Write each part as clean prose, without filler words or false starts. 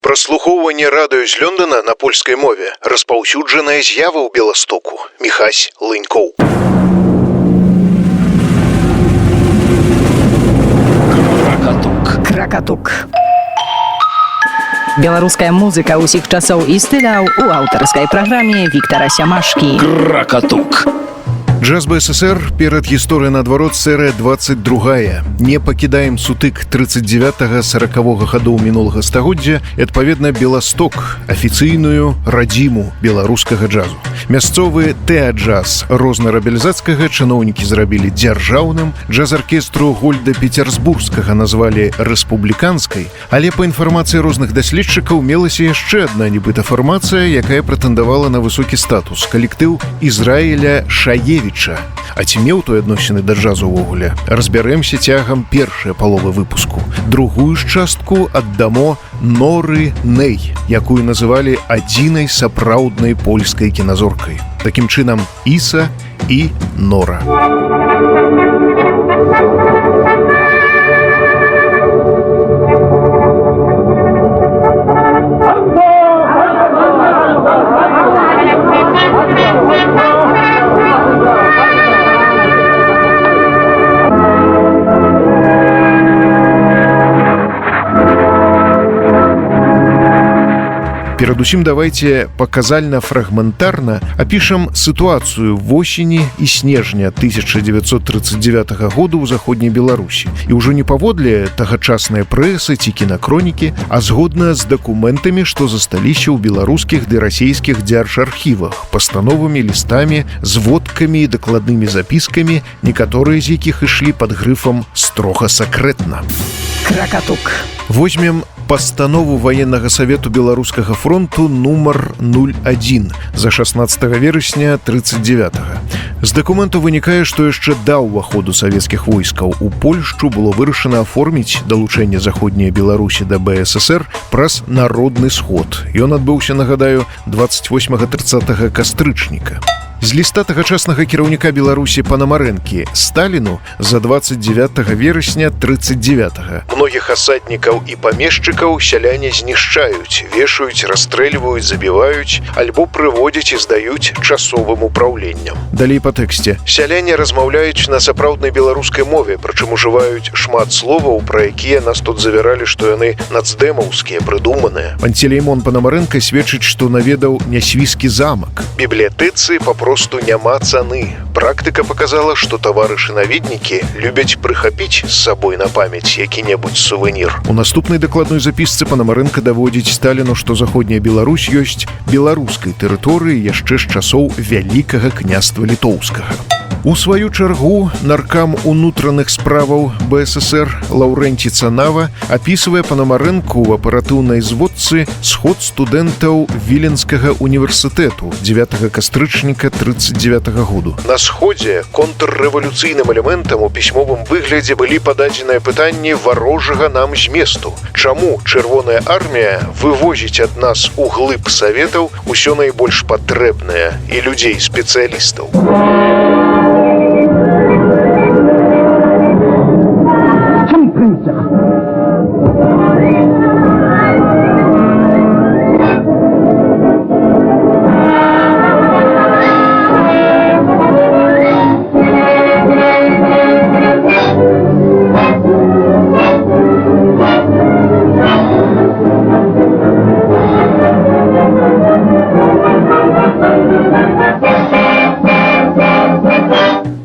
Праслухоўванне радыё з Лондона на польскай мове. Распаўсюджаная з'ява ў Беластоку. Міхась Лынькоў. Кракатук. Беларуская музыка ўсіх часоў і стыляў у аўтарскай праграме Віктара Сямашкі. Кракатук. Джаз БССР перад гісторыя наадварот серыя 22. Не пакідаем сутык 39-40 гадоў мінулага стагоддзя і, адпаведна, Беласток, афіцыйную радзіму беларускага джазу. Мясцовы тэа-джаз рознарабельзацкага чыноўнікі зрабілі дзяржаўным, джаз-аркестру Гольда Пецерсбургскага назвалі рэспубліканскай, але па інфармацыі розных даследчыкаў мелася яшчэ адна нібыта фармацыя, якая прэтэндавала на высокі статус — калектыў Ізраіля Шаевіча. А ці меў той адносіны да джазу ўвогуле? Разбярэмся цягам першай паловы выпуску. Другую ж частку аддамо Норы Нэй, якую называлі адзінай сапраўднай польскай кіназоркай. Такім чынам, Іса і Нора. Перадусім давайте паказальна-фрагментарна апішам сітуацыю восені і снежня 1939 году ў заходняй Беларусі. І ўжо не паводле тагачаснай прэсы ці кінакронікі, а згодна з дакументамі, што засталіся ў беларускіх ды расійскіх дзяржархівах, пастановамі, лістамі, зводкамі і дакладнымі запіскамі, некаторыя з якіх ішлі пад грыфам «строга сакрэтна». Кракатук. Возьмем пастанову Ваеннага савету Беларускага фронту нумар 01 за 16 верасня 39-го. З дакументу вынікае, што яшчэ да ўваходу савецкіх войскаў у Польшчу было вырашана аформіць далучэнне заходняй Беларусі да БССР праз народны сход. Ён адбыўся, нагадаю, 28-30 кастрычніка. З ліста тагачаснага кіраўніка Беларусі Панамарэнкі Сталіну за 29 верасня 39-го. Многіх асаднікаў і памешчыкаў сяляне знішчаюць, вешаюць, расстрэльваюць, забіваюць, альбо прыводзяць і здаюць часовым упраўленням. Далей па тэксце. Сяляне размаўляюць на сапраўднай беларускай мове, прычым ужываюць шмат словаў, пра якія нас тут завяралі, што яны нацдэмаўскія, прыдуманыя. Пантелеймон Панамарэнка сведчыць, што наведаў Нясвійскі замак. Бібліятэцы попросту няма цаны. Практыка показала, што таварышы-наведнікі любяць прыхапіць з сабой на памяць які-небудзь сувенір. У наступнай дакладной запісцы Панамарэнка даводзіць Сталіну, што заходняя Беларусь ёсць беларускай тэрыторыяй яшчэ з часоў Вялікага княства Літоўскага. У сваю чаргу наркам унутраных справаў БССР Лаўрэнці Цанава апісвае Панамарэнку ў аператыўнай зводцы сход студэнтаў Віленскага універсітэту 9 кастрычніка 39 году. На сходзе контррэвалюцыйным элементам у пісьмовым выглядзе былі пададзеныя пытанні варожага нам зместу. Чаму Чырвоная армія вывозіць ад нас у глыб саветаў усё найбольш патрэбнае і людзей-спецыялістаў?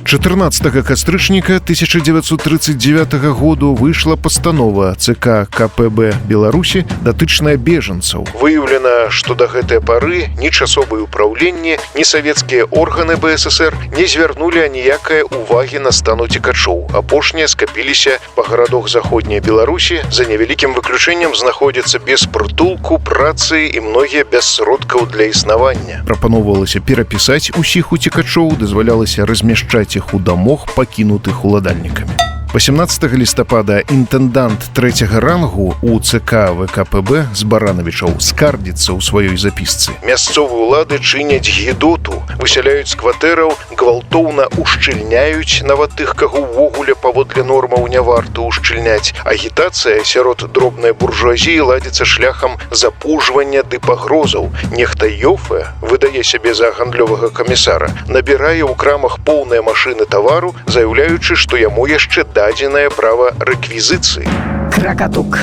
Чатырнаццатага кастрычніка 1939 году выйшла пастанова ЦК КПБ Беларусі датычная бежанцаў. Выяўлена, што да гэтай пары ні часовыя ўпраўленні, ні савецкія органы БССР не звярнулі аніякай увагі на стан уцекачоў. Апошнія скапіліся па гарадах заходняй Беларусі, за невялікім выключэннем знаходзяцца без прытулку, працы і многія без сродкаў для існавання. Прапаноўвалася перапісаць усіх уцекачоў, дазвалялася размяшчаць іх у дамах, пакінутых уладальнікамі. 18 лістапада інтэндант 3-го рангу у ЦК ВКПБ з Баранавічаў скардзіцца ў сваёй запісцы. Мясцовыя ўлады чыняць гідоту, высяляюць з кватэраў, гвалтоўна ушчыльняюць нават тых, каго ўвогуле паводле нормаў не варта ушчыльняць. Агітацыя сярод дробнай буржуазіі ладзіцца шляхам запужвання ды пагрозаў. Нехта Йофе выдае сябе за гандлёвага камісара, набірае ў крамах поўныя машыны тавару, заяўляючы, што яму яшчэ дадзенае права рэквізіцыі. Кракатук.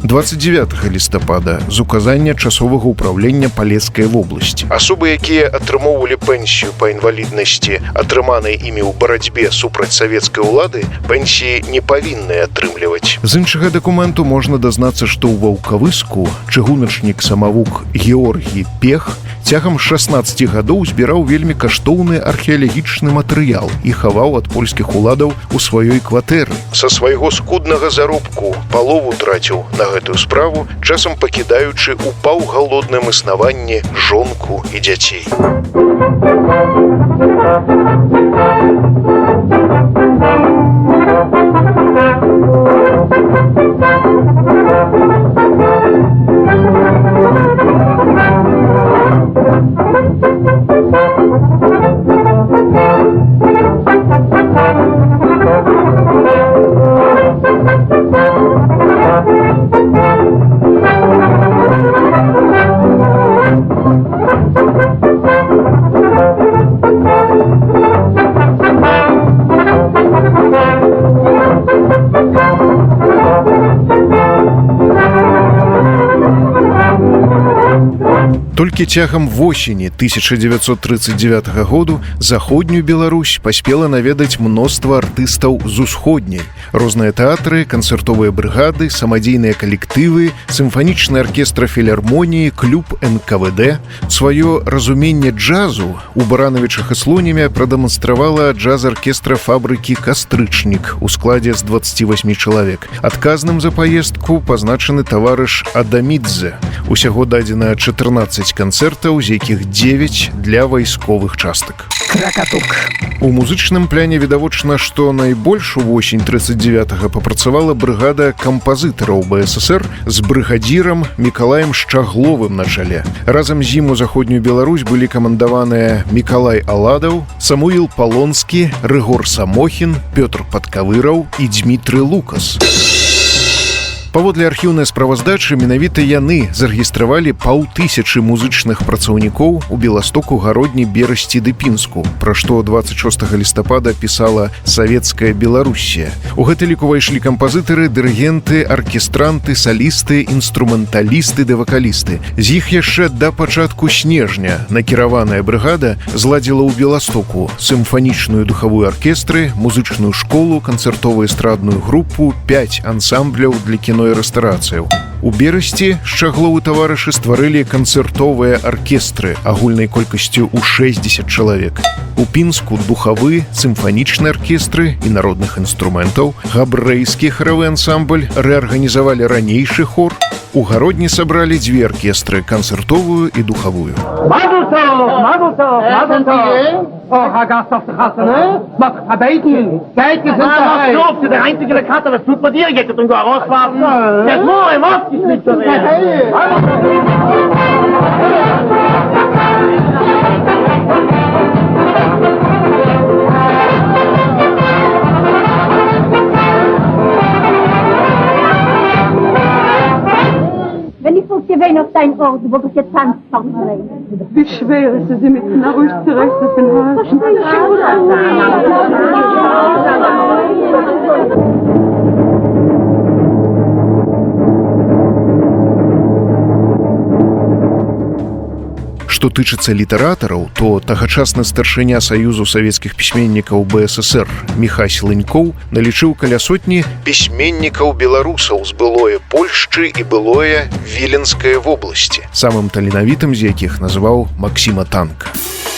29 лістапада з указання часовага ўправлення Палескай вобласці. Асобы, якія атрымоўвалі пенсію па інваліднасці, атрыманай імі ў барацьбе супраць савецкай улады, пенсіі не павінны атрымліваць. З іншага дакументу можна дазнацца, што ў Ваўкавыску чыгуначнік-самавук Георгій Пех цягам 16 гадоў збіраў вельмі каштоўны археалагічны матэрыял і хаваў ад польскіх уладаў у сваёй кватэры. Са свайго скуднага заробку палову траціў на гэтую справу, часам пакідаючы ў паўгалодным існаванні жонку і дзяцей. Толькі цягам восені 1939 году заходнюю Беларусь паспела наведаць мноства артыстаў з усходняй. Розныя тэатры, канцэртовыя брыгады, самадзейныя калектывы, сімфанічны аркестр філармоніі, клуб НКВД. Сваё разуменне джазу у Баранавічах і Слонімя прадэманстравала джаз-аркестра фабрыкі «Кастрычнік» у складзе з 28 чалавек. Адказным за паездку пазначаны таварыш Адамідзе. Усяго дадзена 14 канцэртаў, з якіх 9 для вайсковых частак. Кракатук. У музычным пляне відавочна, што найбольш увосень 39-га папрацавала брыгада кампазітараў БССР з брыгадзірам Мікалаем Шчагловым на чале. Разам з ім у заходнюю Беларусь былі камандаваныя Мікалай Аладаў, Самуіл Палонскі, Рыгор Самохін, Пётр Падкавыраў і Дзмітры Лукас. Паводле архіўнай справаздачы менавіта яны зарэгістравалі 500 музычных працаўнікоў у Беластоку, Гародні, Берасці ды Пінску, пра што 26 лістапада пісала «Савецкая Беларуссія». У гэты лік увайшлі кампазітары, дырыгенты, аркестранты, салісты, інструменталісты ды вакалісты. З іх яшчэ да пачатку снежня накіраваная брыгада зладзіла ў Беластоку сімфанічную духавую аркестры, музычную школу, канцэртовую эстрадную групу, 5 ансамбляў для кіно і рэстарацыяў. У Берасці Шчагловы таварышы стварылі канцэртовыя аркестры агульнай колькасцю ў 60 чалавек. У Пінску духавы, сімфанічны аркестры і народных інструментаў, габрэйскі харавы ансамбль рэарганізавалі ранейшы хор. У Гародні сабралі 2 аркестры, канцэртовую і духавую. Oh, Herr Gasthaus, ne? Mach verbeten. Geld sind da. Mach du, der einzige Kater, was tut bei dir jetzt und gar rausfahren. Der nur im Ort ist nicht so real. Wenn ich guck dir wen auf dein Ort, wo du jetzt tanzt, wie schwer ist es, sie mit nach euch zurechtzufinden. Што тычыцца літаратараў, то тагачасны старшыня Саюзу савецкіх пісьменнікаў БССР Міхась Лынькоў налічыў каля сотні пісьменнікаў беларусаў з былое Польшчы і былое Віленскае вобласці, самым таленавітым з якіх назваў Максіма Танка.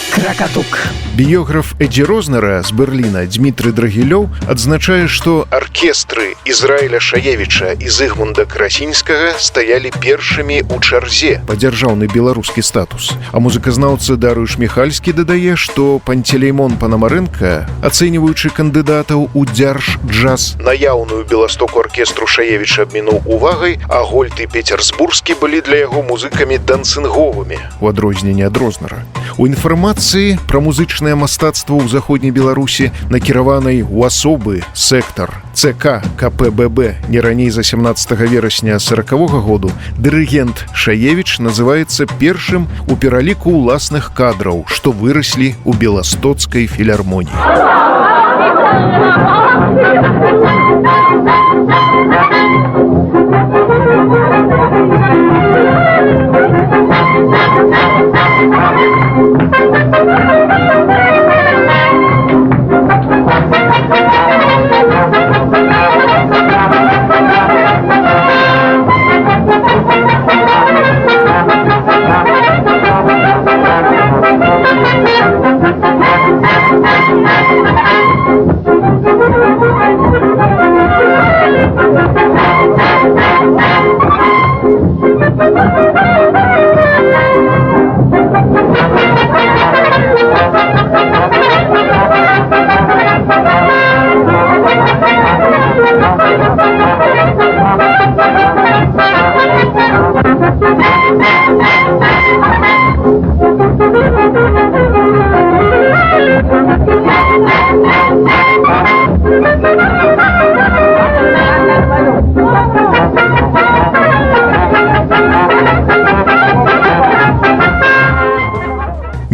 Кракатук. Біёграф Эдзі Рознера з Берліна Дзмітры Драгілёў адзначае, што аркестры Ізраіля Шаевіча і Зыгмунда Красінскага стаялі першымі ў чарзе па дзяржаўны беларускі статус. А музыказнаўца Дарыюш Міхальскі дадае, што Пантелеймон Панамарэнка, ацэньваючы кандыдатаў у дзярж-джаз, наяўную беластоку аркестру Шаевіча абмінуў увагай, а Гольд і Пецерсбурскі былі для яго музыкамі дансінговымі, у адрозненне ад Рознера. У інфармацыі інфармацыі пра музычнае мастацтва ў заходняй Беларусі, накіраванай у асобы сектар ЦК КПББ не раней за 17 верасня 40-го году, дырыгент Шаевіч называецца першым у пераліку ўласных кадраў, што выраслі ў Беластоцкай філармоніі.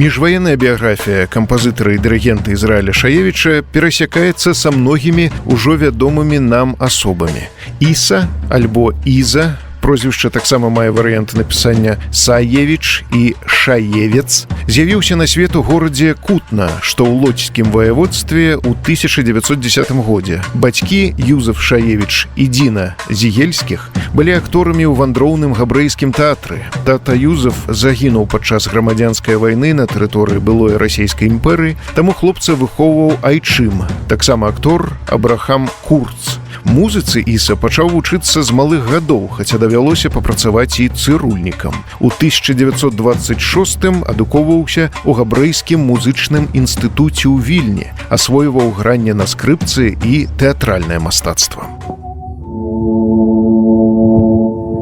Міжваенная біяграфія кампазітара і дырыгента Ізраіля Шаевіча перасякаецца са многімі ўжо вядомымі нам асобамі. Іса альбо Іза, прозвішча таксама мае варыянты напісання Саевіч і Шаевец, з'явіўся на свет у горадзе Кутна, што ў Лодзькім ваяводстве ў 1910 годзе. Бацькі Юзеф Шаевіч і Діна Зігельскіх былі акторамі ў вандроўным габрэйскім тэатры. Тата Юзеф загінуў падчас грамадзянскай вайны на тэрыторыі былой расійскай імперыі, таму хлопца выхоўваў айчым, таксама актор Абрахам Курц. Музыцы Іса пачаў вучыцца з малых гадоў, хаця давялося папрацаваць і цырульнікам. У 1926-м адукоўваўся ў габрэйскім музычным інстытуце ў Вільні, асвойваў гранне на скрыпцы і тэатральнае мастацтва.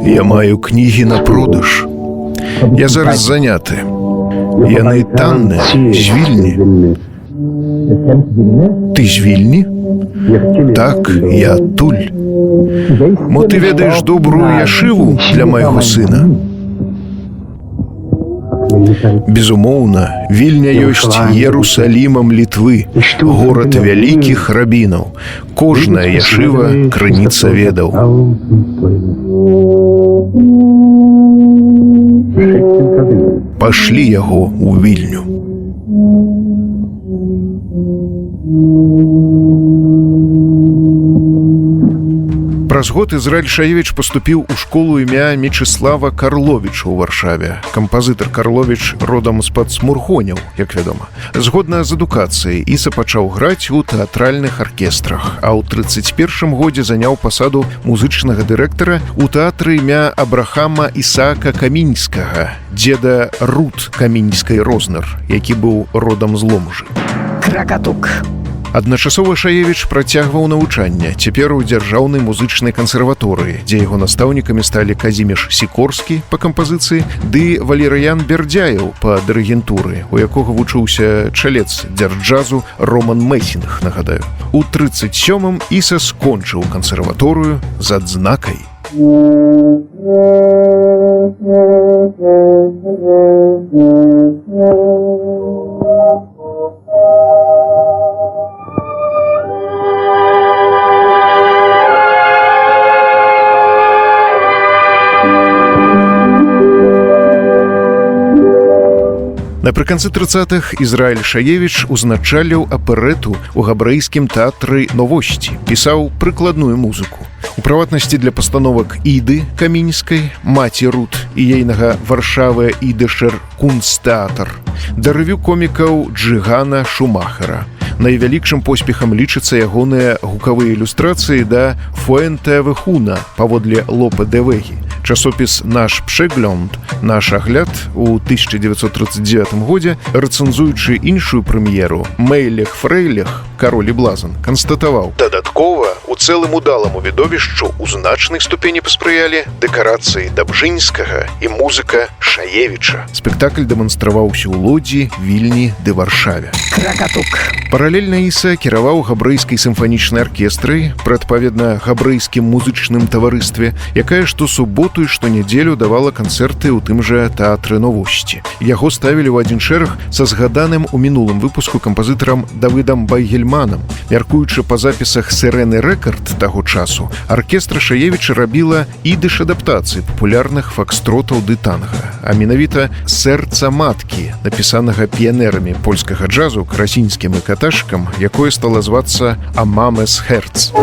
Я маю кнігі на продаж. Я зараз заняты. Яны танныя, з Вільні. Ты з Вільні? Так, я адтуль. Мо ты ведаеш добрую яшыву для майго сына? Безумоўна, Вільня ёсць Ерусалімам Літвы, горад вялікіх рабінаў. Кожная яшыва крыніца ведаў. Пашлі яго ў Вільню. Праз год Ізраіль Шаевіч паступіў у школу імя Мечыслава Карловіча ў Варшаве. Кампазітар Карловіч родам з-пад Смургоняў, як вядома. Згодна з адукацыяй, Іса пачаў граць у тэатральных аркестрах, а ў 31 годзе заняў пасаду музычнага дырэктара ў тэатры імя Абрахама Ісаака Камінскага, дзеда Рут Камінскай-Рознер, які быў родам з Ломжы. Кракатук. Адначасова Шаевіч працягваў навучанне, цяпер у дзяржаўнай музычнай кансерваторыі, дзе яго настаўнікамі сталі Казіміш Сікорскі па кампазіцыі ды Валерыян Бердзяеў па дырыгентуры, у якога вучыўся чалец дзяржджазу Роман Месінг, нагадаю. У 37-м Іса скончыў кансерваторыю з адзнакай. Напрыканцы 30-х Ізраіль Шаевіч узначаліў аперэту ў габрэйскім тэатры «Новосці», пісаў прыкладную музыку. У прыватнасці для пастановак Іды Камінскай, маці Рут і ейнага Варшавы Ідышер Кунстэатр, да рэвю комікаў Джигана Шумахера. Найвялікшым поспехам лічацца ягоныя гукавыя ілюстрацыі да Фуэнте Вехуна паводле Лопе де Вегі. Часопіс «Наш Пшеглёнд», «Наш агляд» у 1939 годзе, рэцэнзуючы іншую прэм'еру «Мэйлех Фрэйлех. Кароль і блазан», канстатаваў: дадаткова у цэлым удаламу відовішчу ў значнай ступені паспрыялі дэкарацыі Дабжынскага і музыка Шаевіча. Спектакль дэманстраваўся ў Лодзі, Вільні ды Варшаве. Кракатук. Паралельна Іса кіраваў габрэйскай сімфанічнай аркестрай пры адпаведна габрэйскім музычным таварыстве, якая штосуботу і штонядзелю давала канцэрты ў тым жа тэатры Новосці. Яго ставілі ў адзін шэраг са згаданым у мінулым выпуску кампазітарам Давыдам Байгельманам. Мяркуючы па запісах Сирены Рэкард таго часу, аркестра Шаевіча рабіла ідыш-адаптацыі папулярных факстротаў ды танга, а менавіта «Сэрца маткі», напісанага піянерамі польскага джазу Красінскім і Каташкам, якое стала звацца «А мамес Херц».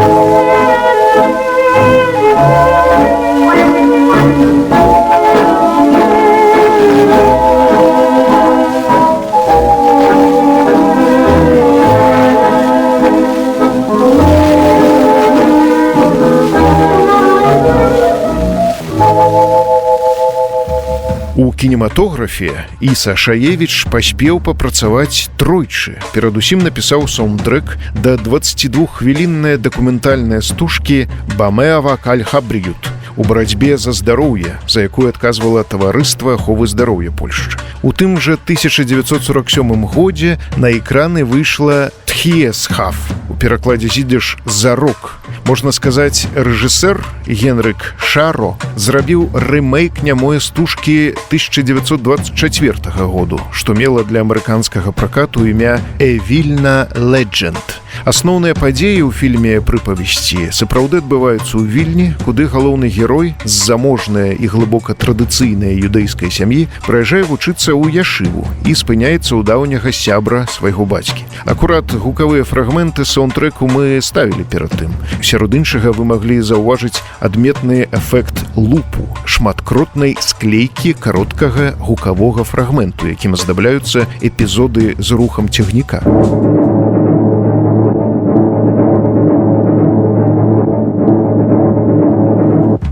У кінематографе Іса Шаевіч паспеў папрацаваць тройчы. Перадусім напісаў саундтрэк да 22-хвіліннай дакументальнай стужкі «Бамеава Кальхабріют» у барацьбе за здароўе, за якую адказвала таварыства аховы здароўя Польшчы. У тым жа 1947 годзе на экраны выйшла «Тхіесхаф», у перакладзе з ідыш «Зарок». Можна сказаць, рэжысэр Генрык Шаро зрабіў рэмейк нямой стужкі 1924 году, што мела для амерыканскага пракату імя «Эвільна Леджэнд». Асноўныя падзеі ў фільме прыпавесці сапраўды адбываюцца ў Вільні, куды галоўны герой з заможнай і глыбока традыцыйнай юдэйскай сям'і прыязджае вучыцца ў яшыву і спыняецца ў даўняга сябра свайго бацькі. Акурат гукавыя фрагменты саундтрэку мы ставілі перад тым. Сярод іншага вы маглі заўважыць адметны эфект лупу, шматкротнай склейкі кароткага гукавога фрагменту, якім аздабляюцца эпізоды з рухам цягніка.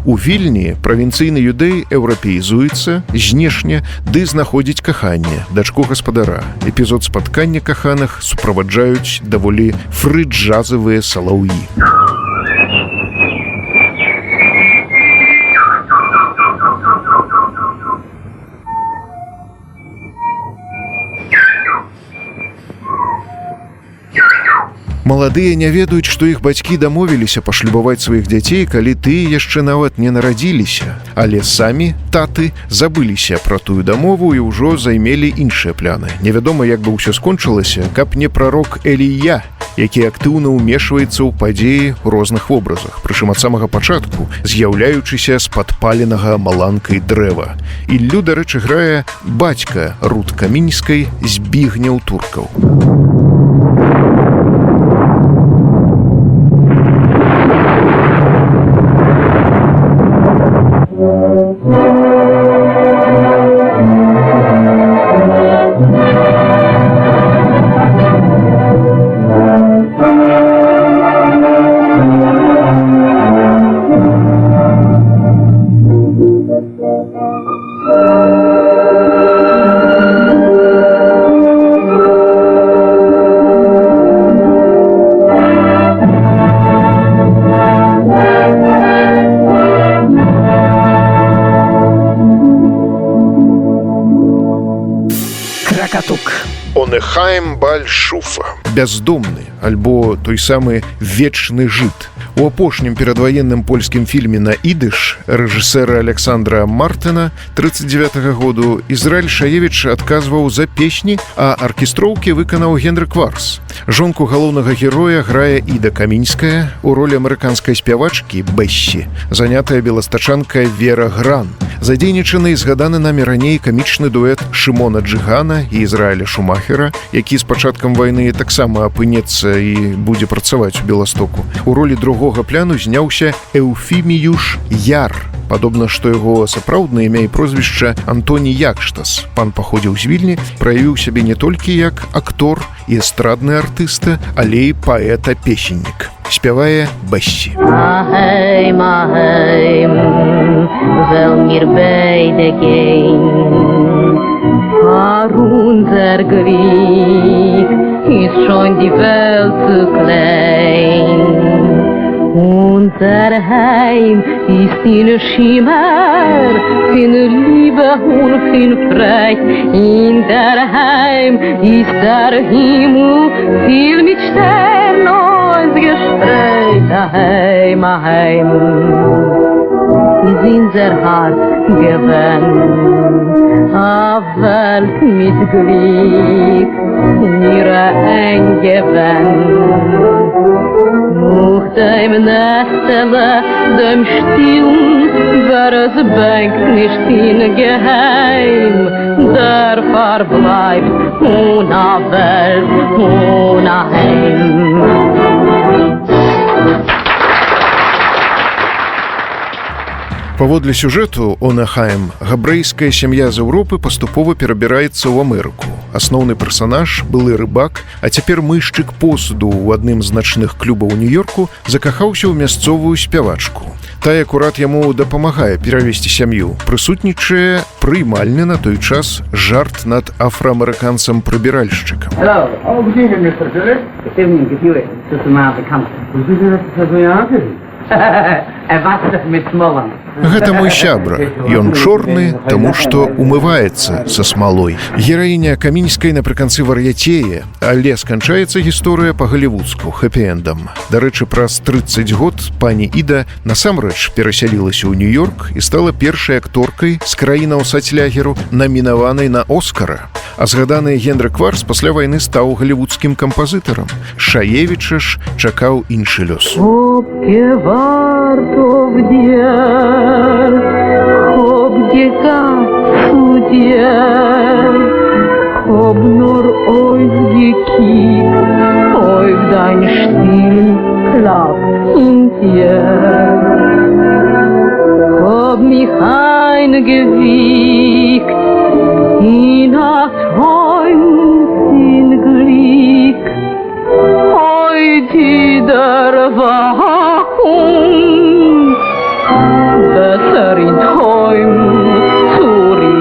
У Вільні правінцыйны юдэй еўрапеізуецца, знешне, ды знаходзіць каханне, дачку гаспадара. Эпізод спаткання каханых суправаджаюць даволі фры-джазавыя салаўі. Маладыя не ведаюць, што іх бацькі дамовіліся пашлюбаваць сваіх дзяцей, калі тыя яшчэ нават не нарадзіліся. Але самі, таты, забыліся пра тую дамову і ўжо займелі іншыя пляны. Невядома, як бы ўсё скончылася, каб не прарок Элія, які актыўна ўмешваецца ў падзеі ў розных вобразах, прычым ад самага пачатку, з'яўляючыся з падпаленага маланкай дрэва. Іллю, дарэчы, грае бацька Рут Камінскай, Збігняў Туркаў. Онехайм Бальшуфа, бяздомны, альбо той самы вечны жыт. У апошнім перадваенным польскім фільме на ідыш рэжысэра Александра Мартына 1939 году Ізраіль Шаевіч адказваў за песні, а аркестроўкі выканаў Генрык Варс. Жонку галоўнага героя грае Іда Камінская, у ролі амерыканскай спявачкі Бэссі занятая беластачанка Вера Гран. Задзейнічаны і згаданы намі раней камічны дуэт Шымона Джыгана і Ізраіля Шумахера, які з пачаткам вайны таксама апынецца і будзе працаваць у Беластоку. У ролі другого другога пляну зняўся Эўфіміюш Яр. Падобна, што яго сапраўднае імя і прозвішча Антоні Якштас. Пан паходзіў з Вільні, праявіў сябе не толькі як актор і эстрадны артыста, але і паэта-песеннік. Спявае Бессі. Maheim, Maheim, will mir beide gehen. Unser Glück ist schon die Welt zu klein. Unser Heim ist in Schimmer, in Liebe und in Freude. In der Heim ist der Himmel viel mit Sternen ausgestreut. Heim, Heim ist unser Herz gewöhnt. A Welt mit Glück, ihre Engewöhnt. Nach dem Nestele, dem Stillen, war es Bank nicht in Geheim. Der verbleibt ohne Welt, ohne Heim. Паводле сюжэту «Онахайм» габрэйская сям'я з Еўропы паступова перабіраецца ў Амерыку. Асноўны персанаж, былы рыбак, а цяпер мыйшчык посуду ў адным з начных клубаў у Нью-Йорку, закахаўся ў мясцовую спявачку. Тая акурат яму дапамагае перавесці сям'ю. Прысутнічае прыймальны на той час жарт над афраамерыканцам-прыбіральшчыкам. Hello. Oh, good evening, Mr. Phillips. Good evening, good evening. Just a man of the company. Was it that we are? Mit Smollen. Гэта мой сябра. Ён чорны, таму што умываецца са смалой. Гераіня Камінскай напрыканцы вар'яцее, але сканчаецца гісторыя па-галівудску хэпі-эндам. Дарэчы, праз 30 год пані Іда насамрэч перасялілася ў Нью-Йорк і стала першай акторкай з краіны Осацлягеру, намінаванай на Оскара. А згаданы Генры Кварс пасля вайны стаў галівудскім кампазітарам. Шаевіча ж чакаў іншы лёс. Ob gegangen zu dir, ob nur euch gekickt, auf dein stillen Klapp in dir. Ob mich eingewiegt in das Häuschen Glück, heute der Wachung besser in Träumen zurück.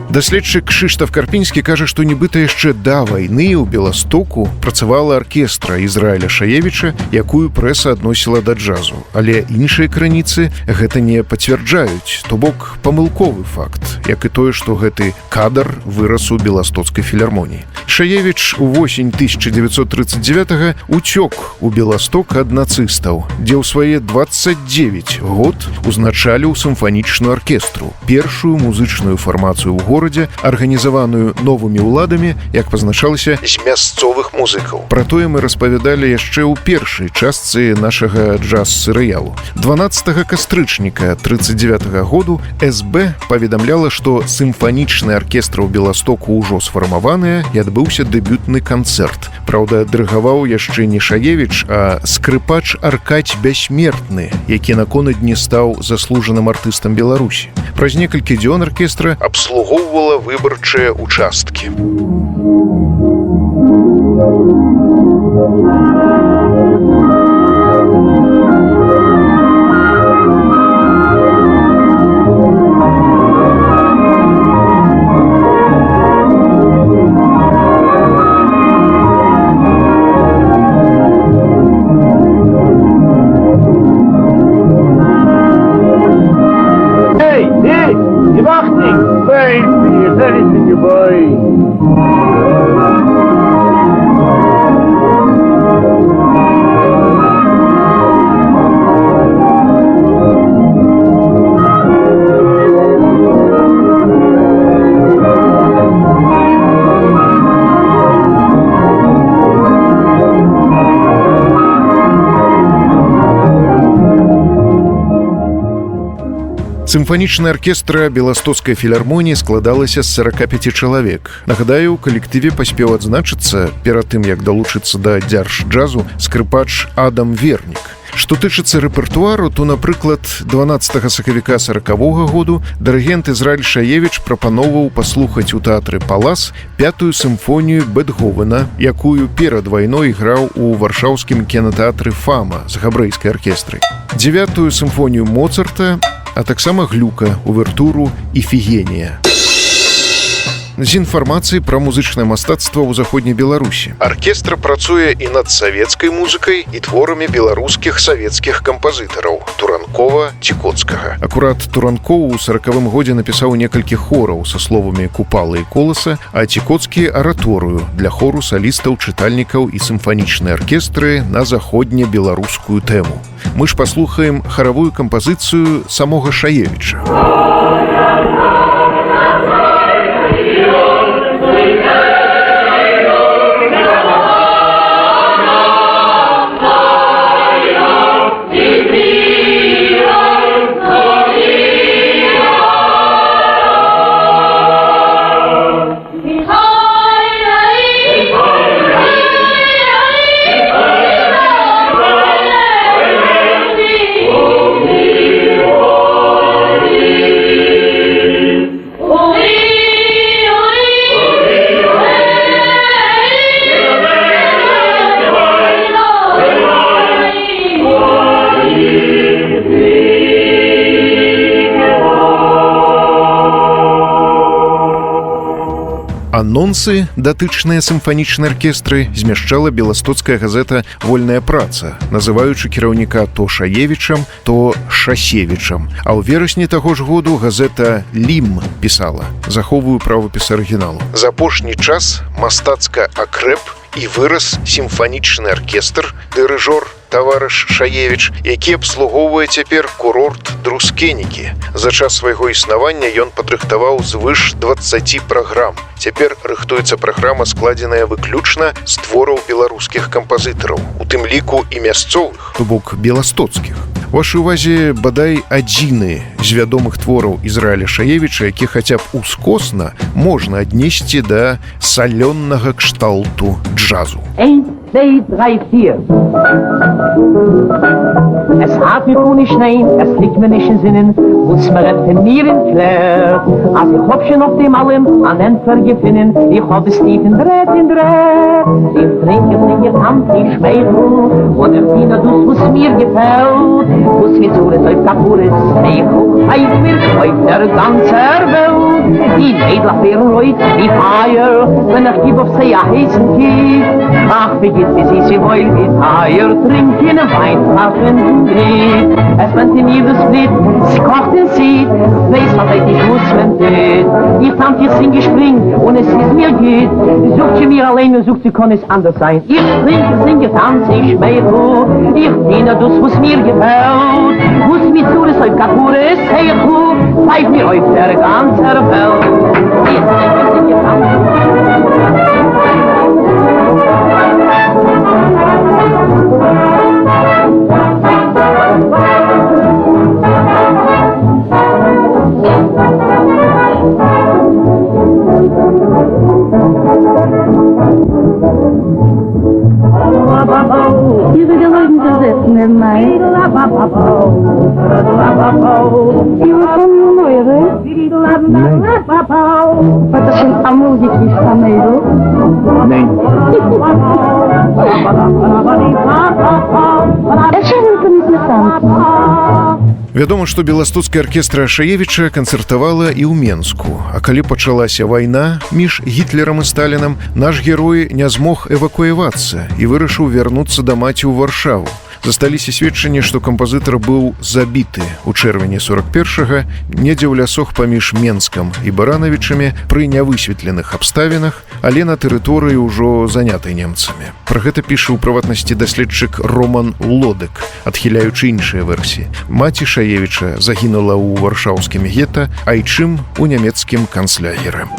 Даследчык Кшыштаф Карпінскі кажа, што нібыта яшчэ да вайны ў Беластоку працавала аркестра Ізраіля Шаевіча, якую прэса адносіла да джазу. Але іншыя крыніцы гэта не пацвярджаюць, то бок памылковы факт, як і тое, што гэты кадр вырас у Беластоцкай філармоніі. Шаевіч увосень 1939-га уцёк у Беласток ад нацыстаў, дзе ў свае 29 год узначаліў сімфанічную аркестру, першую музычную фармацыю ў горадзе, арганізаваную новымі ўладамі, як пазначалася, з мясцовых музыкаў. Пра тое мы распавядалі яшчэ ў першай частцы нашага джаз-серыялу. 12 кастрычніка 1939 году СБ паведамляла, што сімфанічны аркестр у Беластоку ўжо сфармаваная і адбыўся дэбютны канцэрт. Праўда, дырыгаваў яшчэ не Шаевіч, а скрыпач Аркадзь Бяссмертны, які наконадні стаў заслужаным артыстам Беларусі. Праз некалькі дзён аркестра абслугоўвала выбарчыя участкі. Сімфанічная аркестра беластоцкай філармоніі складалася з 45 чалавек. Нагадаю, у калектыве паспеў адзначыцца перад тым, як далучыцца да дзярж-джазу скрыпач Адам Вернік. Што тычыцца рэпертуару, то, напрыклад, 12 сакавіка 40-го году дырыгент Ізраіль Шаевіч прапаноўваў паслухаць у тэатры «Палас» 5-ю сімфонію Бетховена, якую перад вайной граў у варшаўскім кінатэатры «Фама» з габрэйскай аркестрай, 9-ю сімфонію Моцарта, а таксама Глюка, увертуру «Іфігенія». З інфармацыяй пра музычнае мастацтва ў заходняй Беларусі. Аркестр працуе і над савецкай музыкай і творамі беларускіх савецкіх кампазітараў Туранкова, Цікоцкага. Акурат Туранкова ў 40-м годзе напісаў некалькі хораў са словамі Купала і Коласа, а Цікоцкі араторыю для хору салістаў, чытальнікаў і сімфанічнай аркестры на заходнебеларускую тэму. Мы ж паслухаем харавую кампазіцыю самога Шаевіча. Анонсы, датычныя сімфанічнай аркестры, змяшчала беластоцкая газета «Вольная праца», называючы кіраўніка то Шаевічам, то Шасевічам. А ў верасні таго ж году газета «Лім» пісала, захоўваю правапіс арыгіналу. За апошні час мастацка акрэп і вырас сімфанічны аркестр, дырыжор таварыш Шаевіч, які абслугоўвае цяпер курорт Друскенікі. За час свайго існавання ён падрыхтаваў звыш 20 праграм. Цяпер рыхтуецца праграма, складзеная выключна з твораў беларускіх кампазітараў, у тым ліку і мясцовых, то бок беластоцкіх. Вашай увазе бадай адзіны з вядомых твораў Ізраіля Шаевіча, які хаця б ускосна можна аднесці да салённага кшталту джазу. 1, 2, 3, 4. Es hat mir gut nicht nein, es liegt mir nicht in Sinnen, wo's mir von mir entflärt. Als ich hab schon auf dem allem an Entfer gefunden, ich hab es tief in Dreht. Ich trinke, tanze, ich schmeichel, und im Diener dus, wo's mir gefällt. Wo's mir zuhört, auf Kapuris, ich mir auf der ganzen Welt. Die Mädel werden Leute wie Feier, wenn ich gib auf sie ein heißen Kick. Ach, wie geht es, sie wollen wie Feier, trinken Wein, Flaschen Grieb. Es wird in ihr Split, sie kocht den Sied, weiß, was ich muss, wenn tät. Ich tanze, ich singe, spring, und es ist mir geht. Sucht sie mir alleine, sucht sie, kann es anders sein. Ich trinke, singe, tanze, ich schmeichel, ich diene das, was mir gefällt. Wo's mir zu, das auf Kapures, Heichel, zeig mir auf der ganzen Welt. Ich trinke, singe, tanze. Ihre Geräten versetzen im Mai. Ihre von Neure. Это же а музыки самею. Вядома, што беластоцкая аркестра Шаевіча канцэртавала і ў Менску. А калі пачалася вайна між Гітлерам і Сталінам, наш герой не змог эвакуявацца і вырашыў вярнуцца да маці ў Варшаву. Засталіся сведчанні, што кампазітар быў забіты ў чэрвені 41-га недзе ў лясох паміж Менскам і Баранавічамі пры нявысветленых абставінах, але на тэрыторыі ўжо занятай немцамі. Пра гэта піша ў прыватнасці даследчык Роман Лодек, адхіляючы іншыя версіі. Маці Шаевіча загінула ў варшаўскім гета, айчым у нямецкім канцлягеры.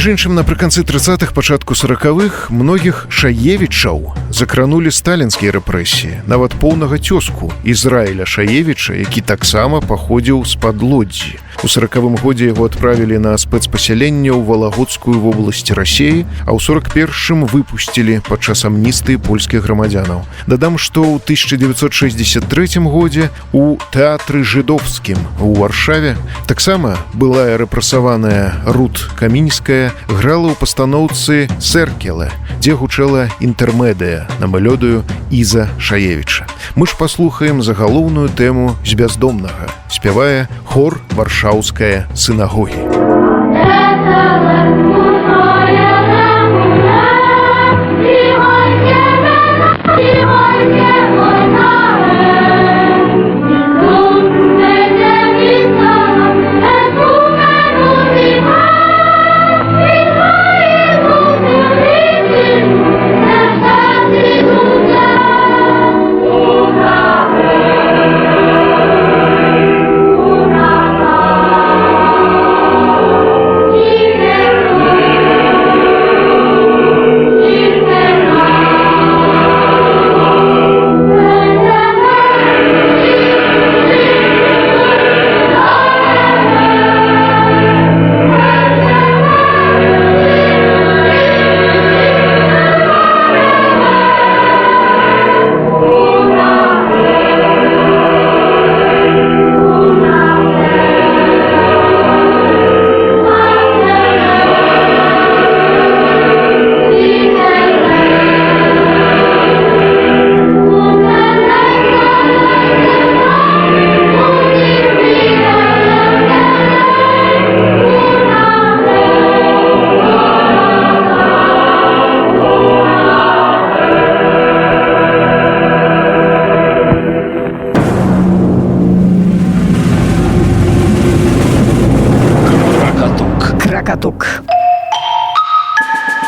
Між іншым, напрыканцы 30-х, пачатку 40-х многіх Шаевічаў закранулі сталінскія рэпрэсіі, нават поўнага цёзку Ізраіля Шаевіча, які таксама паходзіў з-пад Лодзі. У 40-м годзе яго адправілі на спецпасяленне ў Валагодскую вобласць Расіі, а ў 41-м выпусцілі падчас амністыі польскіх грамадзянаў. Дадам, што ў 1963 годзе у тэатры жыдоўскім у Варшаве таксама былая рэпрэсаваная Рут Камінская грала ў пастаноўцы «Церкеле», дзе гучэла інтэрмедыя на мелодыю Іза Шаевіча. Мы ж паслухаем загалоўную тэму з бяздомнага. Спявае хор Варшаўскае сінагогі.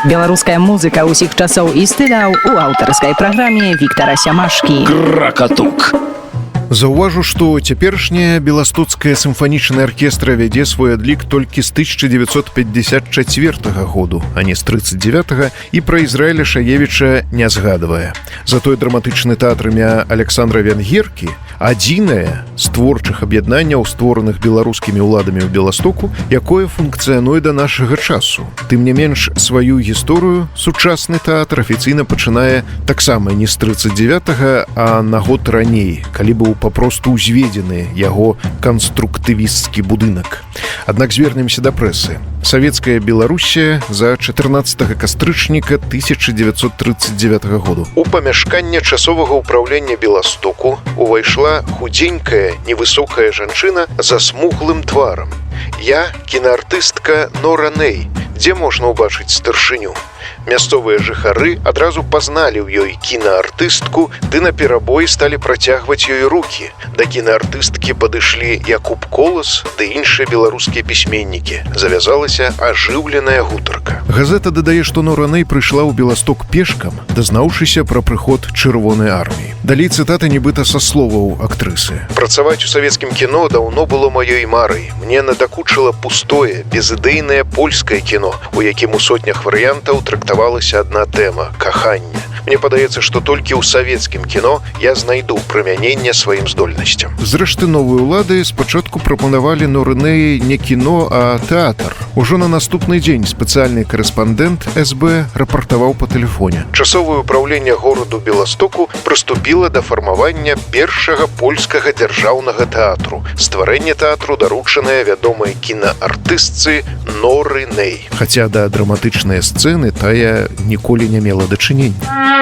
Беларуская музыка ўсіх часоў і стыляў у аўтарскай праграме Віктара Сямашкі. Кракатук. Заўважу, што цяперашняя беластоцкая сімфанічная аркестра вядзе свой адлік толькі з 1954 году, а не з 39-го, і пра Ізраіля Шаевіча не згадвае. Затое драматычны тэатр імя Александра Венгеркі адзінае з творчых аб'яднанняў, створаных беларускімі ўладамі ў Беластоку, якое функцыянуе да нашага часу. Тым не менш, сваю гісторыю сучасны тэатр афіцыйна пачынае таксама не з 39-го, а на год раней, калі быў папросту ўзведзены яго канструктывісцкі будынак. Аднак звернемся да прэсы. Савецкая Беларусія за 14 кастрычніка 1939 году. У памяшканне часовага ўпраўлення Беластоку увайшла худзенькая, невысокая жанчына за смуглым тварам. Я кінаартыстка Нора Нэй, дзе можна ўбачыць старшыню. Мясцовыя жыхары адразу пазналі ў ёй кінаартыстку, ды наперабой сталі працягваць ёй рукі. Да кінаартысткі падышлі Якуб Колас ды іншыя беларускія пісьменнікі. Завязалася ажыўленая гутарка. Газета дадае, што Нора Нэй прыйшла ў Беласток пешкам, дазнаўшыся пра прыход чырвонай арміі. Далей цытата нібыта са словаў актрысы. Працаваць у савецкім кіно даўно было маёй марай. Мне надакучыла пустое, безыдэйнае польскае кіно, у якім у сотнях варыянтаў трактавалася адна тэма – каханне. Мне падаецца, што толькі ў савецкім кіно я знайду прымяненне сваім здольнасцям. Зрэшты, новыя ўлады спачатку прапанавалі Норы Нэй не кіно, а тэатр. Ужо на наступны дзень спецыяльны корэспандэнт СБ рапартаваў па тэлефоне. Часовае ўпраўленне гораду Беластоку прыступіла да фармавання першага польскага дзяржаўнага тэатру. Стварэнне тэатру даручанае вядомай кінаартыстцы Норы Нэй. Хаця да драматычнай сцэны тая ніколі не мела дачынення.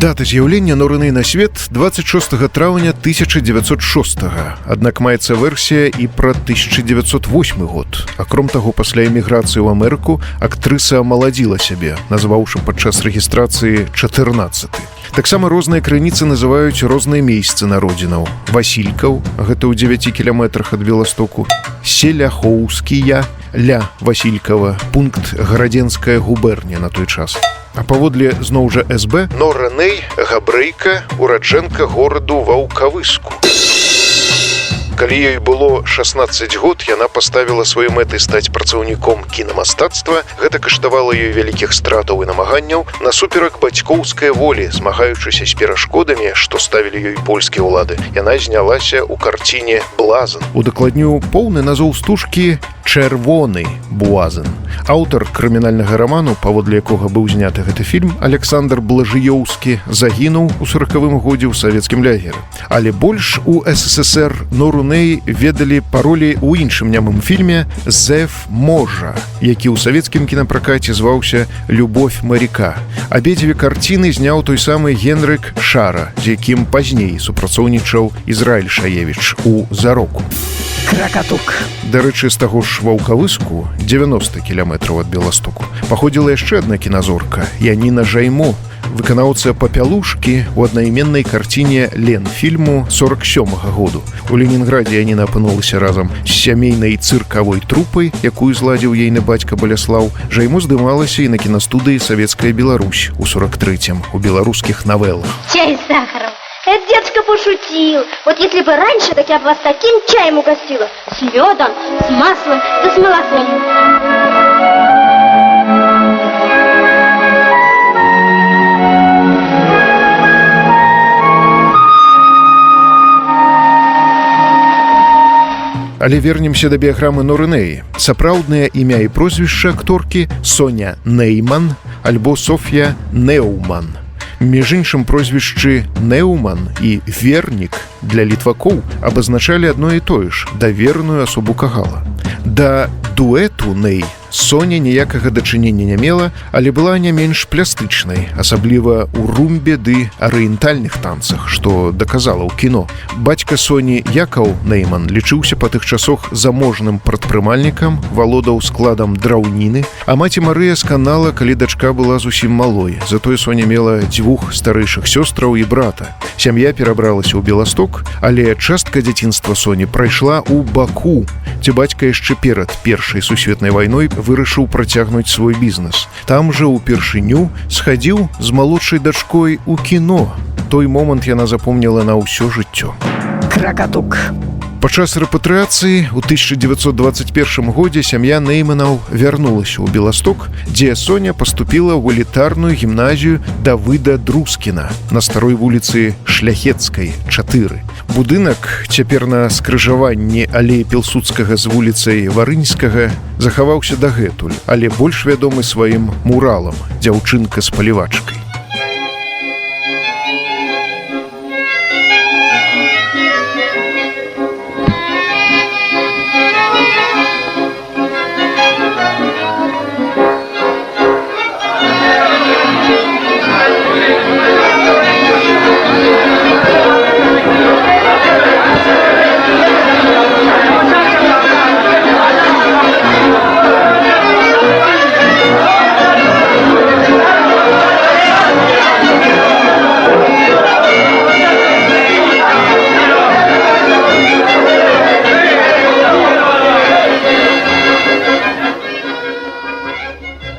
Дата з'яўлення Норы Нэй на свет 26 траўня 1906. Аднак маецца версія і пра 1908 год. Акром таго, пасля эміграцыі ў Амерыку актрыса амаладзіла сябе, назваўшы падчас рэгістрацыі 14. Таксама розныя крыніцы называюць розныя месцы народзінаў. Васількаў, гэта ў 9 кіламетрах ад Беластоку, Селяхоўскія, ля Васількава, пункт Гарадзенская губерня на той час. А паводле зноў жа СБ Нора Нэй габрэйка, ураджэнка гораду Ваўкавыску. Калі ёй было 16 год, яна паставіла сваёй мэтай стаць працаўніком кінамастацтва. Гэта каштавала ёй вялікіх стратаў і намаганняў насуперак бацькоўскай волі, змагаючыся з перашкодамі, што ставілі ёй польскія ўлады. Яна знялася ў карціне «Блазан». Удакладню поўны назоў стужкі «Чырвоны буазын». Аўтар крымінальнага раману, паводле якога быў зняты гэты фільм, Александр Блажыёўскі, загінуў у 40-м годзе ў савецкім лягеры. Але больш у СССР Нору Нэй ведалі па ролі ў іншым нямым фільме «Зев Можа», які ў савецкім кінапракаце зваўся «Любовь моряка». Абедзве карціны зняў той самы Генрык Шара, з якім пазней супрацоўнічаў Ізраіль Шаевіч у «Зароку». Кракатук. Дарэчы, з таго ж Ваўкавыску, 90 кіламетраў ад Беластоку, паходзіла яшчэ адна кіназорка – Яніна Жаймо, выканаўца «Папялушкі» у аднайменнай карціне «Ленфільму» 47-го году. У Ленінградзе Яніна апынулася разам з сямейнай цыркавой трупай, якую зладзіў ейны бацька Баляслаў. Жаймо здымалася і на кінастудыі «Савецкая Беларусь» у 43-м, у беларускіх навелах. Чай с сахаром. Этот дедушка пошутил. Вот если бы раньше, так я бы вас таким чаем угостила. С медом, с маслом, да с молоком. Але вернемся да біяграмы Норы Нэй. Сапраўднае імя і прозвішча акторкі Соня Нейман альбо Софья Неуман. Між іншым, прозвішчы Неуман і Вернік для літвакоў абазначалі адно і тое ж – даверную асобу кагала. Да дуэту Нэй Соня ніякага дачынення не мела, але была не менш плястычнай, асабліва ў румбе ды арыентальных танцах, што даказала ў кіно. Бацька Соні Якаў Нейман лічыўся па тых часах заможным прадпрымальнікам, валодаў складам драўніны, а маці Марыя сканала, калі дачка была зусім малой. Затое Соня мела 2 старэйшых сёстраў і брата. Сям'я перабралася ў Беласток, але частка дзяцінства Соні прайшла ў Баку, дзе бацька яшчэ перад Першай сусветнай вайной вырашыў працягнуць свой бізнес. Там жа ўпершыню схадзіў з малодшай дачкой у кіно. Той момант яна запомніла на ўсё жыццё. Кракатук. Падчас рэпатрыяцыі ў 1921 годзе сям'я Нейманаў вярнулася ў Беласток, дзе Соня паступіла ў элітарную гімназію Давыда Друскіна на старой вуліцы Шляхецкай, 4. Будынак, цяпер на скрыжаванні алеі Пілсудскага з вуліцай Варынскага, захаваўся дагэтуль, але больш вядомы сваім муралам «Дзяўчынка з палівачкай».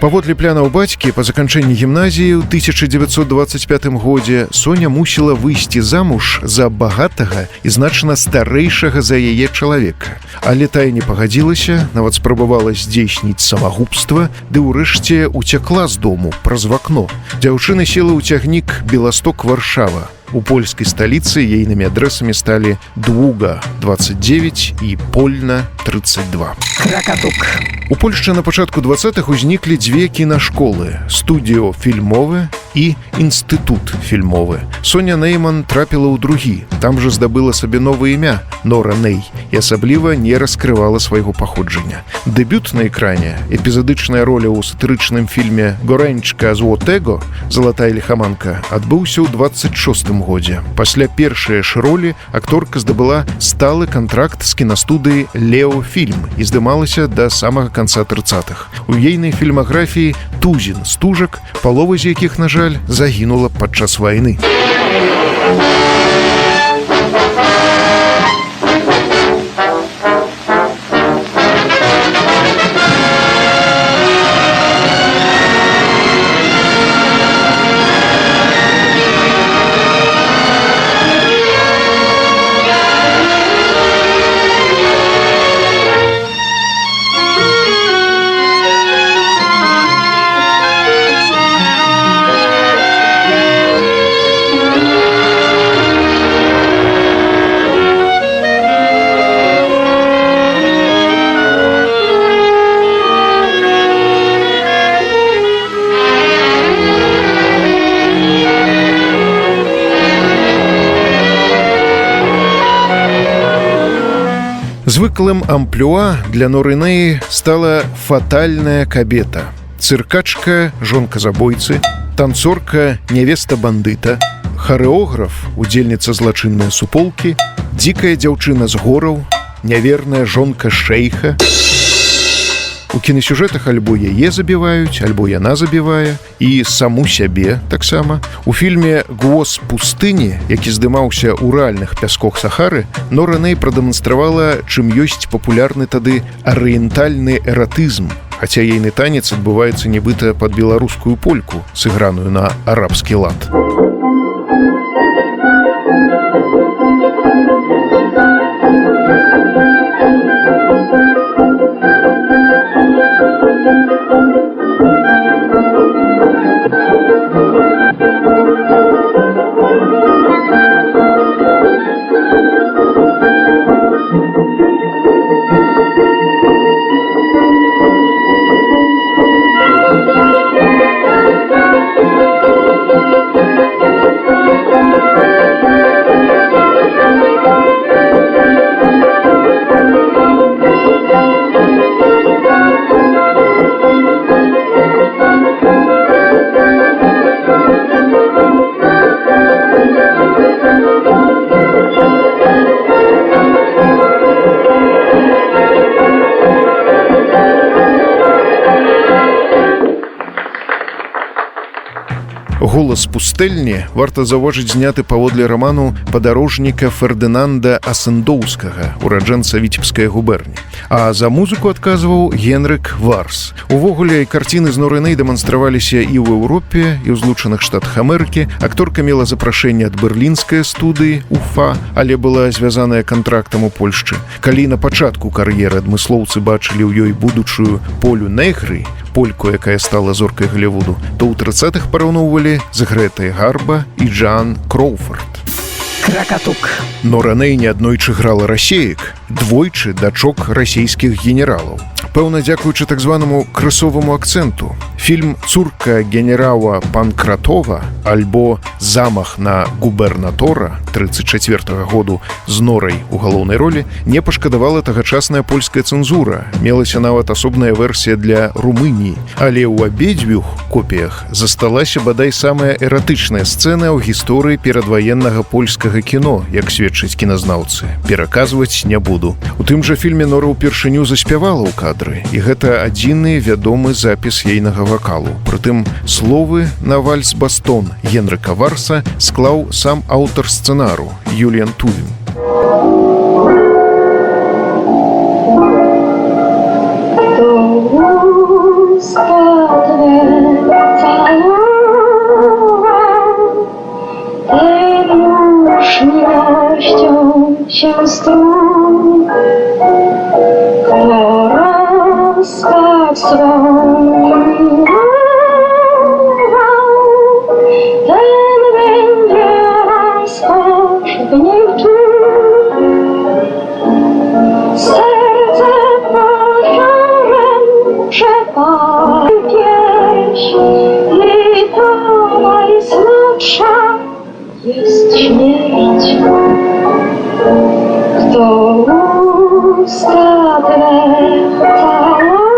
Паводле планаў бацькі, па заканчэнні гімназіі ў 1925 годзе Соня мусіла выйсці замуж за багатага і значна старэйшага за яе чалавека. Але тая не пагадзілася, нават спрабавала здзейсніць самагубства, ды ўрэшце уцякла з дому праз вакно. Дзяўчына села ў цягнік Беласток-Варшава. У польскай сталіцы ейнымі адрэсамі сталі Двуга, 29 і Польна, 32. Кракатук. У Польшчы на пачатку 20-х узніклі 2 кінашколы – студіо фільмовы і інстытут фільмовы. Соня Нейман трапіла ў другі, там жа здабыла сабе новае імя – Нора Нэй, і асабліва не раскрывала свайго паходжання. Дэбют на экране, эпізадычная роля ў сатырычным фільме «Горэнчка Золотего» «Залатая лихаманка» адбыўся ў 26-м годзе. Пасля першай ж ролі акторка здабыла сталы кантракт з кінастудыі «Лео Фільм» і здымалася да самага канца 30-х. У ейнай фільмаграфіі тузін стужак, палова з якіх, на жаль, загінула падчас вайны. Звыклым амплуа для Норынеі стала фатальная кабета. Цыркачка, жонка забойцы, танцорка, нявеста бандыта, харэограф, удзельніца злачыннай суполкі, дзікая дзяўчына з гораў, няверная жонка шэйха. У кінасюжэтах альбо яе забіваюць, альбо яна забівае, і саму сябе таксама. У фільме «Гвоз пустыні», які здымаўся ў рэальных пяскох Сахары, Нора Нэй прадэманстравала, чым ёсць папулярны тады арыентальны эратызм, хаця ейны танец адбываецца нібыта пад беларускую польку, сыграную на арабскі лад. «Голас пустэльні» варта заўважыць зняты паводле раману падарожніка Фердынанда Асендоўскага, ураджэнца Віцебскай губерні. А за музыку адказваў Генрык Варс. Увогуле, карціны з Норай Нэй дэманстраваліся і ў Еўропе, і ў Злучаных Штатах Амерыкі. Акторка мела запрашэнне ад берлінскай студыі «Уфа», але была звязаная кантрактам у Польшчы. Калі на пачатку кар'еры адмыслоўцы бачылі ў ёй будучую Полю Негры, польку, якая стала зоркай Голлівуду, то ў 30-х параўноўвалі з Грэтай Гарба і Джан Кроуфорд. Кракатук. Нора Нэй неаднойчы грала расеек, двойчы дачок расійскіх генералаў. Пэўна, дзякуючы так званаму крысоваму акцэнту. Фільм «Цурка генерала Панкратова» альбо «Замах на губернатора» 34-го году з Норай у галоўнай ролі не пашкадавала тагачасная польская цэнзура. Мелася нават асобная версія для Румыніі. Але ў абедзвюх копіях засталася бадай самая эратычная сцэна ў гісторыі перадваеннага польскага кіно, як сведчаць кіназнаўцы. Пераказваць не буду. У тым жа фільме Нора ўпершыню заспявала ў кадры, і гэта адзіны вядомы запіс ейнага вакалу. Прытым словы на вальс «Бастон» Генрыка Варса склаў сам аўтар сцэнару Юліан Тувін. Jest śmierć, kto usta twe całował,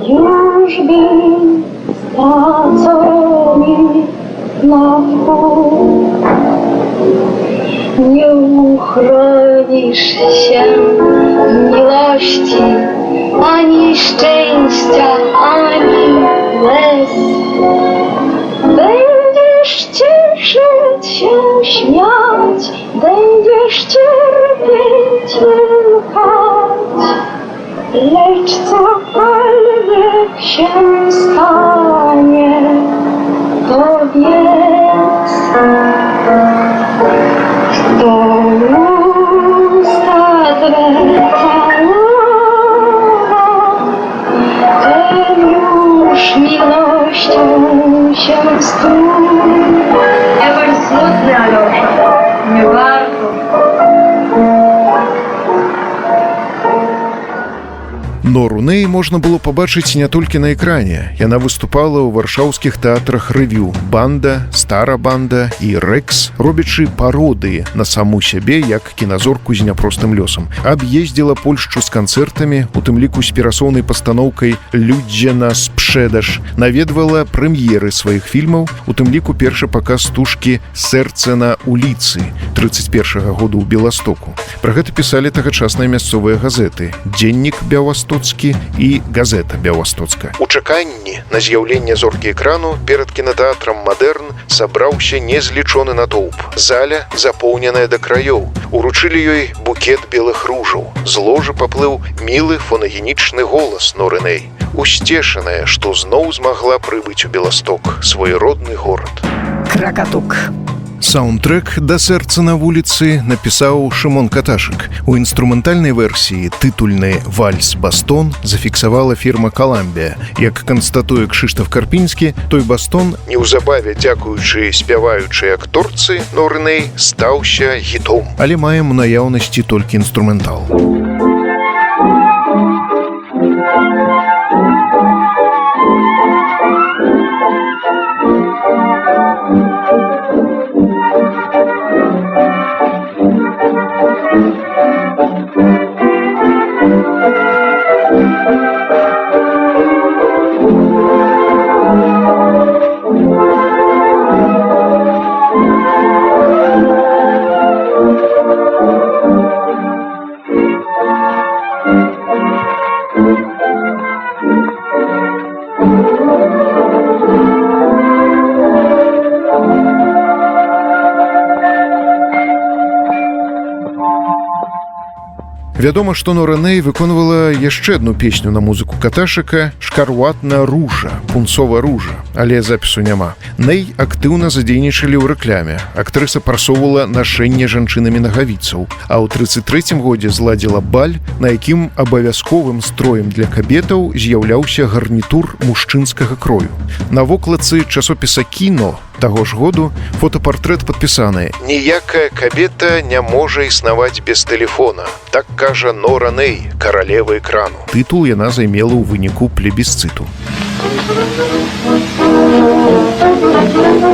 już by stracony na wpół. Nie uchronisz się miłości, ani szczęścia, ani łez. Będziesz cieszyć się, śmiać, będziesz cierpieć, lękać. Lecz cokolwiek się stanie, to wiedz, kto usta twe całował, ten już miłością się strój. Nie bądź smutny, Alosza, nie warto. Нору Нэй можна было пабачыць не толькі на экране. Яна выступала ў варшаўскіх тэатрах рэвю «Банда», «Стара банда» і «Рэкс», робячы пародыі на саму сябе як кіназорку з няпростым лёсам. Аб'ездзіла Польшчу з канцэртамі, у тым ліку з перасоўнай пастаноўкай «Людзья нас спшэдаш», наведвала прэм'еры сваіх фільмаў, у тым ліку першы паказ стужкі «Сэрца на уліцы» 31-го году ў Беластоку. Пра гэта пісалі тагачасныя мясцовыя газеты «Дзеннік Бяўастоцкі» і «Газета Бяўастоцка». У чаканні на з'яўленне зоркі экрану перад кінатэатрам «Мадэрн» сабраўся незлічоны натоўп. Заля запоўненая да краёў. Уручылі ёй букет белых ружаў. З ложы паплыў мілы фонагенічны голас Норы Нэй. Усцешаная, што зноў змагла прыбыць у Беласток, свой родны горад. Кракатук. Саундтрэк «Да сэрца на вуліцы» напісаў Шымон Каташык. У інструментальнай версіі тытульны вальс-бастон зафіксавала фірма «Каламбія». Як канстатуе Кшыштаф Карпінскі, той бастон, неўзабаве дзякуючы спяваючай акторцы Норы Нэй, стаўся хітом. Але маем у наяўнасці толькі інструментал. Вядома, што Нора Нэй выконвала яшчэ адну песню на музыку Каташыка «Шкарватна ружа», «Пунцова ружа», але запісу няма. Нэй актыўна задзейнічалі ў рэкляме. Актрыса прасоўвала нашэнне жанчынамі нагавіцаў, а ў 33-м годзе зладзіла баль, на якім абавязковым строем для кабетаў з'яўляўся гарнітур мужчынскага крою. На вокладцы часопіса «Кіно» таго ж году фотапартрэт падпісаны «Ніякая кабета не можа існаваць без тэлефона». Так кажа Нора Нэй, каралева экрану. Тытул яна займела ў выніку плебісцыту.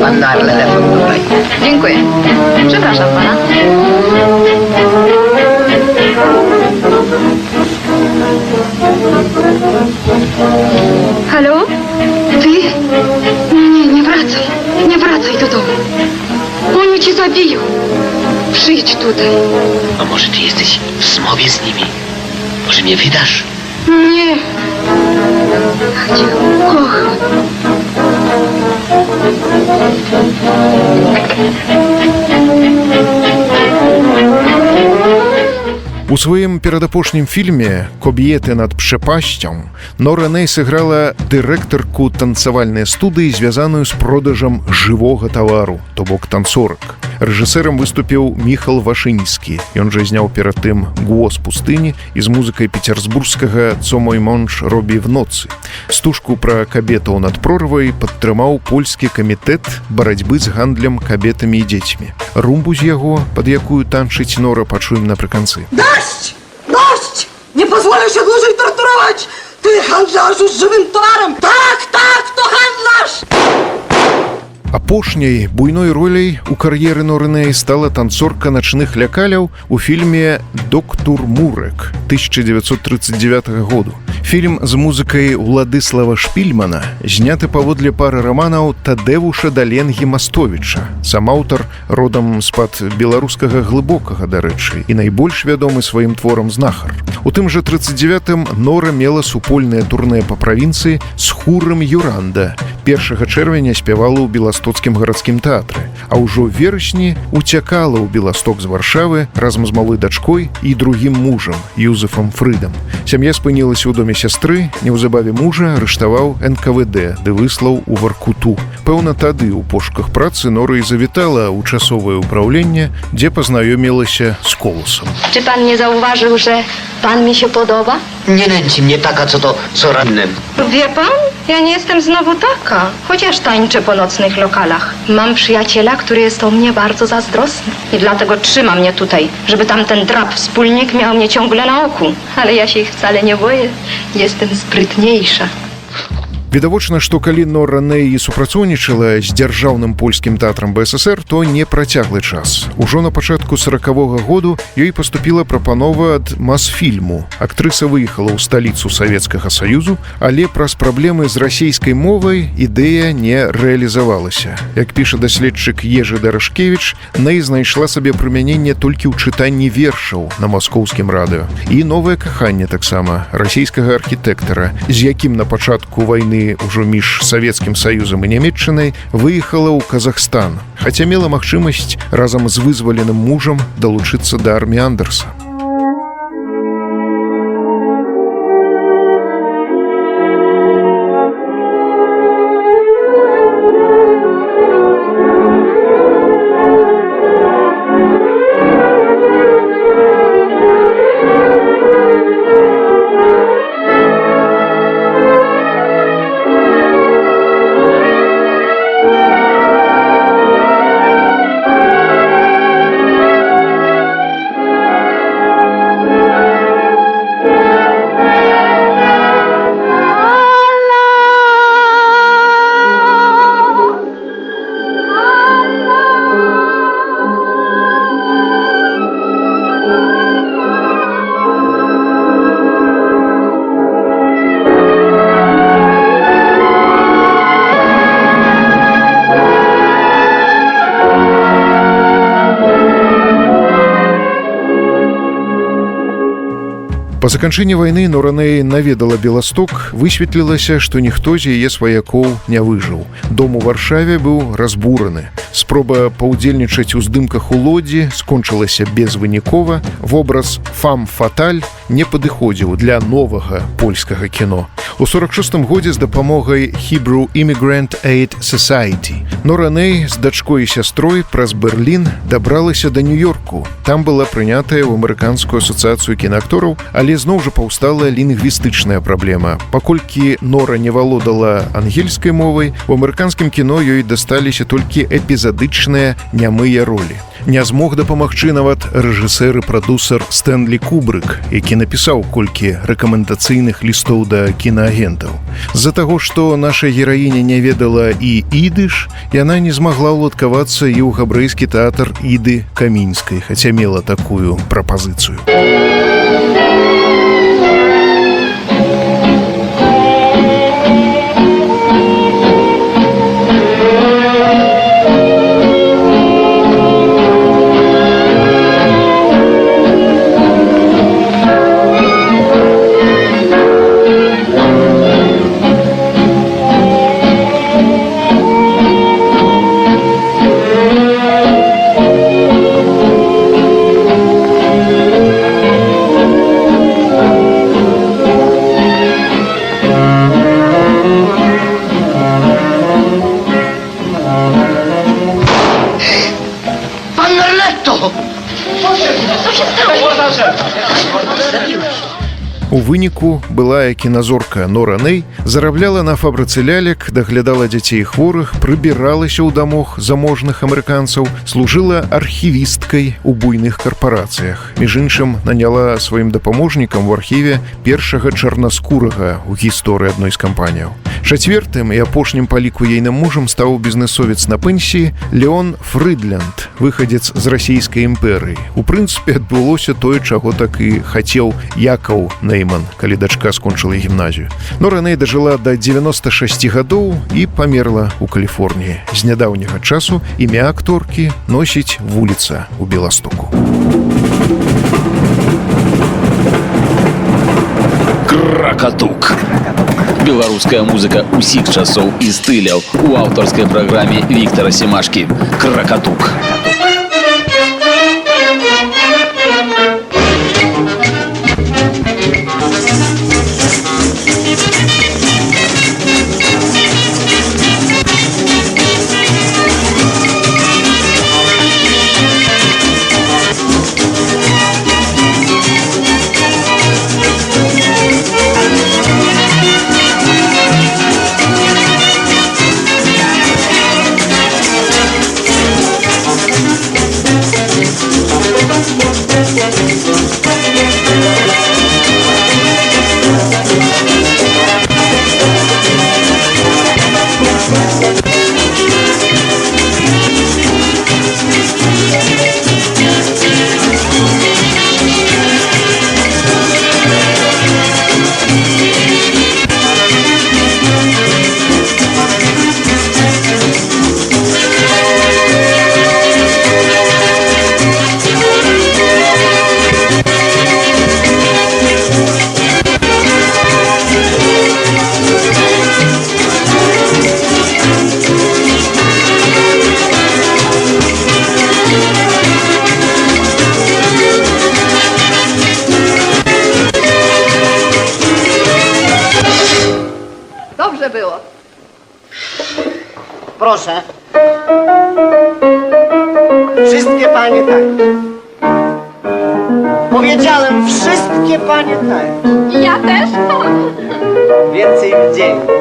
Pan dar telefon tutaj. Dziękuję. Przepraszam pana. Halo? Ty? Nie wracaj. Nie wracaj do domu. Oni cię zabiją. Przyjdź tutaj. A może ty jesteś w zmowie z nimi? Może mnie wydasz? Nie. Ja cię kocham. У сваім перадапошнім фільме «Коб'еты над пшэпасцям» Нора Нэй сыграла дырэктарку танцавальнай студыі, звязаную з продажам жывога тавару, то бок танцорак. Рэжысэрам выступіў Міхал Вашыньскі. Ён жа зняў перад тым «Гуос пустыні» і з музыкай пецярсбургскага «Co mój mąż robi w nocy». Стужку пра кабетаў над прорвай падтрымаў польскі камітэт барацьбы з гандлем кабетамі і дзецьмі. Румбу з яго, пад якую танчыць Нора, пачуем напрыканцы. Dość! Dość! Nie pozwolę się dłużej torturować! Ty handlarzu z żywym towarem! Tak, to handlarz! Апошняй буйной роляй у кар'еры Норы Нэй стала танцорка начных лякаляў у фільме «Доктор Мурек» 1939 году. Фільм з музыкай Уладыслава Шпільмана зняты паводле пары раманаў Тадэвуша Даленгі Мастовіча. Сам аўтар родам з-пад беларускага глыбокага, дарэчы, і найбольш вядомы сваім творам «Знахар». У тым жа 39-м Нора мела супольнае турнэ па правінцыі з хурам Юранда. 1 чэрвеня спявала ў Беластоцкім гарадскім тэатры, а ўжо ў верасні уцякала ў Беласток з Варшавы разам з малой дачкой і другім мужам, Юзефам Фрыдам. Сям'я спынілася ў доме сястры, неўзабаве мужа арыштаваў НКВД ды выслаў у Воркуту. Пэўна, тады ў пошуках працы Нора і завітала ў часовае ўпраўленне, дзе пазнаёмілася з Колосам. Czy pan nie zauważył, że pan mi się podoba? Nie nęci mnie taka, co to, co rannym. Wie pan, Ja nie jestem znowu taka, chociaż tańczę po nocnych lokalach. Mam przyjaciela, który jest o mnie bardzo zazdrosny. I dlatego trzyma mnie tutaj, żeby tamten drab wspólnik miał mnie ciągle na oku. Ale ja się ich wcale nie boję. Jestem sprytniejsza. Відавочна, што калі Нора Нэй і супрацоўнічала з дзяржаўным польскім тэатрам БССР, то не працяглы час. Ужо на пачатку 40-го году ёй паступіла прапанова ад Масфільму. Актрыса выехала ў сталіцу Савецкага Саюзу, але праз праблемы з расійскай мовай ідэя не рэалізавалася. Як піша даследчык Ежы Дарашкевіч, Нэй знайшла сабе прымяненне толькі ў чытанні вершаў на маскоўскім радыё. І новае каханне таксама расійскага архітэктара, з якім на пачатку вайны ўжо між Савецкім Саюзам і Нямецчынай выехала ў Казахстан, хаця мела магчымасць разам з вызваленым мужам далучыцца да арміі Андерса. Па заканчэнні вайны Нора Нэй наведала Беласток, высветлілася, што ніхто з яе сваякоў не выжыў. Дом у Варшаве быў разбураны. Спроба паўдзельнічаць у здымках у лодзі скончылася безвынікова. Вобраз «фам фаталь» не падыходзіў для новага польскага кіно. У 46-м годзе з дапамогай Hebrew Immigrant Aid Society Нора Нэй з дачкой і сястрой праз Берлін дабралася да Нью-Йорку. Там была прынятая ў амерыканскую асацыяцыю кінаактораў, але зноў жа паўстала лінгвістычная праблема. Паколькі Нора не валодала ангельскай мовай, у амерыканскім кіно ёй дасталіся толькі эпізадычныя нямыя ролі. Не змог дапамагчы нават рэжысэр і прадусер Стэнлі Кубрык, які напісаў колькі рэкамендацыйных лістоў да кінаагентаў. З-за таго, што наша гераіня не ведала і ідыш, яна не змагла ўладкавацца і ў габрэйскі тэатр Іды Камінскай, хаця мела такую прапазіцыю. У выніку былая кіназорка Нора Нэй зарабляла на фабрыцы лялек, даглядала дзяцей хворых, прыбіралася ў дамах заможных амерыканцаў, служыла архівісткай у буйных карпарацыях. Між іншым, наняла сваім дапаможнікам у архіве першага чарнаскурага ў гісторыі адной з кампаніяў. Чацвертым і апошнім па ліку ейным мужам стаў бізнэсовец на пенсіі Леон Фрыдлянд, выхадзец з расійскай імперыі. У прынцыпе, адбылося тое, чаго так і хацеў Якаў Нейман, калі дачка скончыла гімназію. Нора Нэй дажыла да 96 гадоў і памерла ў Каліфорніі. З нядаўняга часу імя акторкі носіць вуліца ў Беластоку. Кракатук. Беларуская музыка усіх часоў і стыляў у аўтарскай праграме Віктара Семашкі. Кракатук. Dobrze było. Proszę. Wszystkie panie tak. Powiedziałem, wszystkie panie tak. Ja też? Więcej wdzięku,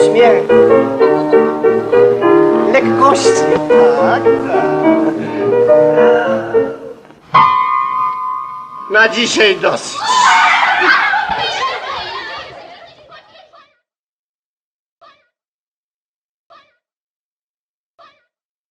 śmiechu, lekkości. Tak, tak. Na dzisiaj dosyć.